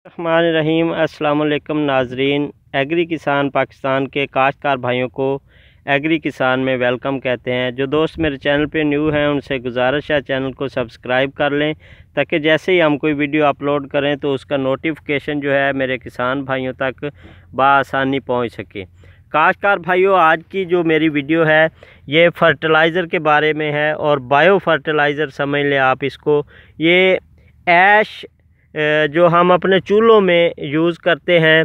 रहीम अस्सलाम वालेकुम नाजरीन। एग्री किसान पाकिस्तान के काश्तकार भाइयों को एग्री किसान में वेलकम कहते हैं। जो दोस्त मेरे चैनल पे न्यू हैं उनसे गुजारिश है चैनल को सब्सक्राइब कर लें, ताकि जैसे ही हम कोई वीडियो अपलोड करें तो उसका नोटिफिकेशन जो है मेरे किसान भाइयों तक बआसानी पहुंच सके। काश्तकार भाइयों, आज की जो मेरी वीडियो है ये फर्टिलाइज़र के बारे में है, और बायो फर्टिलाइज़र समझ लें आप इसको। ये ऐश जो हम अपने चूल्हों में यूज़ करते हैं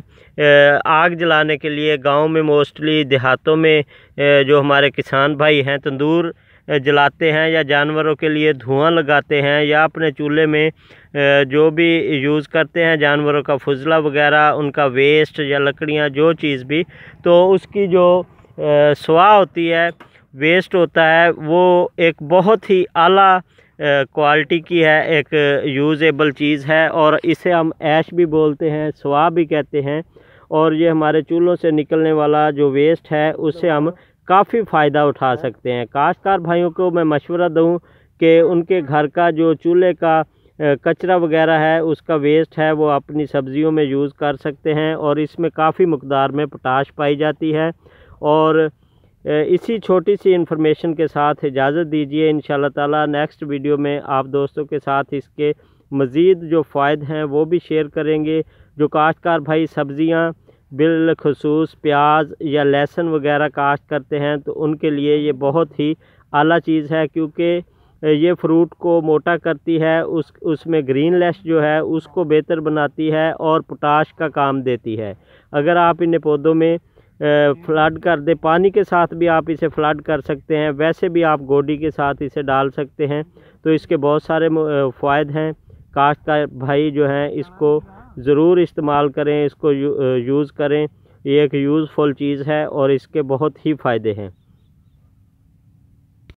आग जलाने के लिए, गांव में मोस्टली, देहातों में जो हमारे किसान भाई हैं तंदूर जलाते हैं या जानवरों के लिए धुआं लगाते हैं, या अपने चूल्हे में जो भी यूज़ करते हैं जानवरों का फुजला वगैरह, उनका वेस्ट या लकड़ियां, जो चीज़ भी, तो उसकी जो स्वाह होती है, वेस्ट होता है, वो एक बहुत ही आला क्वालिटी की है, एक यूज़ेबल चीज़ है, और इसे हम ऐश भी बोलते हैं, स्वाह भी कहते हैं। और ये हमारे चूल्हों से निकलने वाला जो वेस्ट है उससे हम काफ़ी फ़ायदा उठा सकते हैं। काश्तकार भाइयों को मैं मशवरा दूं कि उनके घर का जो चूल्हे का कचरा वगैरह है, उसका वेस्ट है, वो अपनी सब्ज़ियों में यूज़ कर सकते हैं, और इसमें काफ़ी मकदार में पोटाश पाई जाती है। और इसी छोटी सी इन्फॉर्मेशन के साथ इजाज़त दीजिए। इंशाल्लाह ताला नेक्स्ट वीडियो में आप दोस्तों के साथ इसके मज़ीद जो फ़ायदे हैं वो भी शेयर करेंगे। जो काश्तकार भाई सब्ज़ियां बिलखुसूस प्याज या लहसुन वगैरह काश्त करते हैं, तो उनके लिए ये बहुत ही आला चीज़ है, क्योंकि ये फ्रूट को मोटा करती है, उसमें ग्रीन लेस जो है उसको बेहतर बनाती है, और पोटाश का काम देती है। अगर आप इन पौधों में फ्लड कर दे, पानी के साथ भी आप इसे फ्लड कर सकते हैं, वैसे भी आप गोडी के साथ इसे डाल सकते हैं, तो इसके बहुत सारे फ़ायदे हैं। काश्तकार भाई जो हैं इसको ज़रूर इस्तेमाल करें, इसको यूज़ करें। ये एक यूज़फुल चीज़ है और इसके बहुत ही फ़ायदे हैं।